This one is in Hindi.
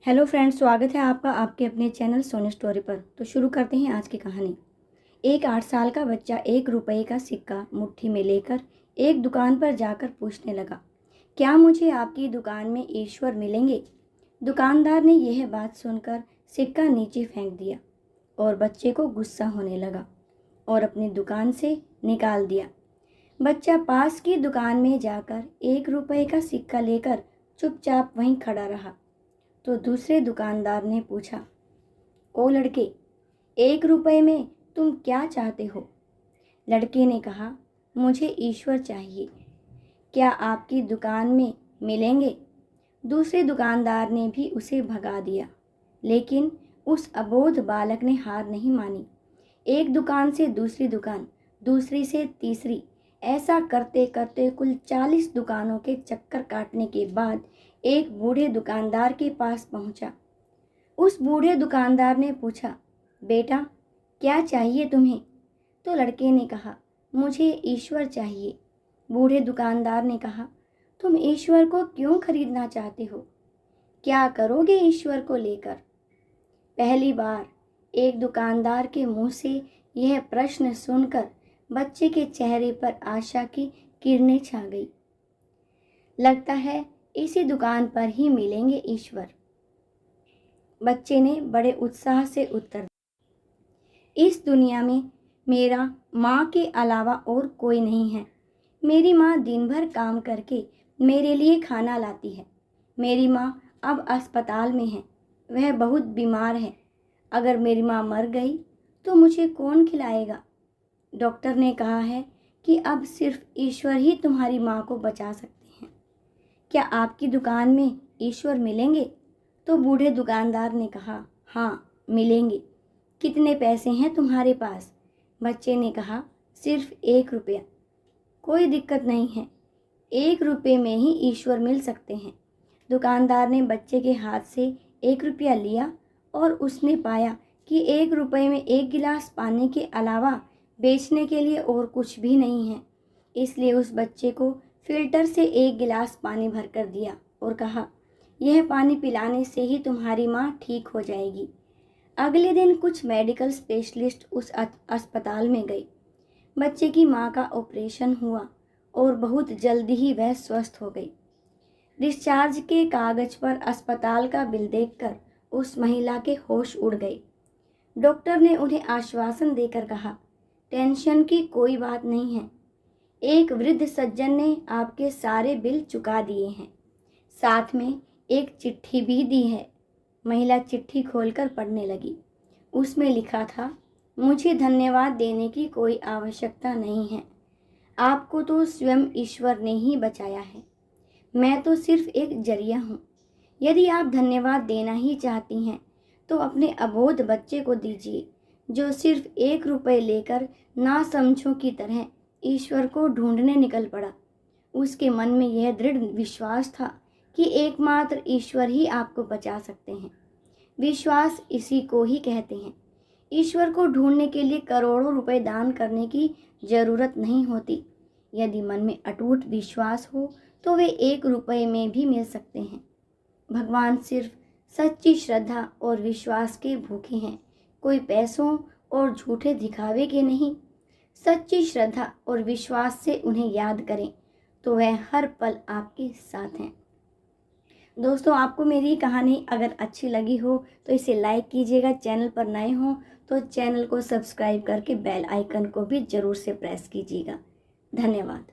हेलो फ्रेंड्स, स्वागत है आपका आपके अपने चैनल सोनी स्टोरी पर। तो शुरू करते हैं आज की कहानी। एक 8 साल का बच्चा 1 रुपये का सिक्का मुट्ठी में लेकर एक दुकान पर जाकर पूछने लगा, क्या मुझे आपकी दुकान में ईश्वर मिलेंगे? दुकानदार ने यह बात सुनकर सिक्का नीचे फेंक दिया और बच्चे को गुस्सा होने लगा और अपनी दुकान से निकाल दिया। बच्चा पास की दुकान में जाकर 1 रुपये का सिक्का लेकर चुपचाप वहीं खड़ा रहा। तो दूसरे दुकानदार ने पूछा, ओ लड़के, 1 रुपये में तुम क्या चाहते हो? लड़के ने कहा, मुझे ईश्वर चाहिए। क्या आपकी दुकान में मिलेंगे? दूसरे दुकानदार ने भी उसे भगा दिया, लेकिन उस अबोध बालक ने हार नहीं मानी। एक दुकान से दूसरी दुकान, दूसरी से तीसरी, ऐसा करते करते कुल 40 दुकानों के चक्कर काटने के बाद एक बूढ़े दुकानदार के पास पहुंचा। उस बूढ़े दुकानदार ने पूछा, बेटा, क्या चाहिए तुम्हें? तो लड़के ने कहा, मुझे ईश्वर चाहिए। बूढ़े दुकानदार ने कहा, तुम ईश्वर को क्यों खरीदना चाहते हो? क्या करोगे ईश्वर को लेकर? पहली बार एक दुकानदार के मुंह से यह प्रश्न सुनकर बच्चे के चेहरे पर आशा की किरणें छा गई। लगता है इसी दुकान पर ही मिलेंगे ईश्वर। बच्चे ने बड़े उत्साह से उत्तर दिया, इस दुनिया में मेरा माँ के अलावा और कोई नहीं है। मेरी माँ दिन भर काम करके मेरे लिए खाना लाती है। मेरी माँ अब अस्पताल में है, वह बहुत बीमार है। अगर मेरी माँ मर गई तो मुझे कौन खिलाएगा? डॉक्टर ने कहा है कि अब सिर्फ ईश्वर ही तुम्हारी माँ को बचा सकते हैं। क्या आपकी दुकान में ईश्वर मिलेंगे? तो बूढ़े दुकानदार ने कहा, हाँ मिलेंगे। कितने पैसे हैं तुम्हारे पास? बच्चे ने कहा, सिर्फ 1 रुपया। कोई दिक्कत नहीं है, 1 रुपये में ही ईश्वर मिल सकते हैं। दुकानदार ने बच्चे के हाथ से 1 रुपया लिया और उसने पाया कि 1 रुपये में 1 गिलास पानी के अलावा बेचने के लिए और कुछ भी नहीं है। इसलिए उस बच्चे को फिल्टर से 1 गिलास पानी भरकर दिया और कहा, यह पानी पिलाने से ही तुम्हारी माँ ठीक हो जाएगी। अगले दिन कुछ मेडिकल स्पेशलिस्ट उस अस्पताल में गए। बच्चे की माँ का ऑपरेशन हुआ और बहुत जल्दी ही वह स्वस्थ हो गई। डिस्चार्ज के कागज पर अस्पताल का बिल देखकर उस महिला के होश उड़ गए। डॉक्टर ने उन्हें आश्वासन देकर कहा, टेंशन की कोई बात नहीं है। एक वृद्ध सज्जन ने आपके सारे बिल चुका दिए हैं, साथ में एक चिट्ठी भी दी है। महिला चिट्ठी खोलकर पढ़ने लगी। उसमें लिखा था, मुझे धन्यवाद देने की कोई आवश्यकता नहीं है। आपको तो स्वयं ईश्वर ने ही बचाया है। मैं तो सिर्फ एक जरिया हूँ। यदि आप धन्यवाद देना ही चाहती हैं तो अपने अबोध बच्चे को दीजिए, जो सिर्फ 1 रुपये लेकर नासमझों की तरह ईश्वर को ढूंढने निकल पड़ा। उसके मन में यह दृढ़ विश्वास था कि एकमात्र ईश्वर ही आपको बचा सकते हैं। विश्वास इसी को ही कहते हैं। ईश्वर को ढूंढने के लिए करोड़ों रुपए दान करने की जरूरत नहीं होती। यदि मन में अटूट विश्वास हो तो वे 1 रुपये में भी मिल सकते हैं। भगवान सिर्फ सच्ची श्रद्धा और विश्वास के भूखे हैं, कोई पैसों और झूठे दिखावे के नहीं। सच्ची श्रद्धा और विश्वास से उन्हें याद करें तो वह हर पल आपके साथ हैं। दोस्तों, आपको मेरी कहानी अगर अच्छी लगी हो तो इसे लाइक कीजिएगा। चैनल पर नए हो तो चैनल को सब्सक्राइब करके बेल आइकन को भी ज़रूर से प्रेस कीजिएगा। धन्यवाद।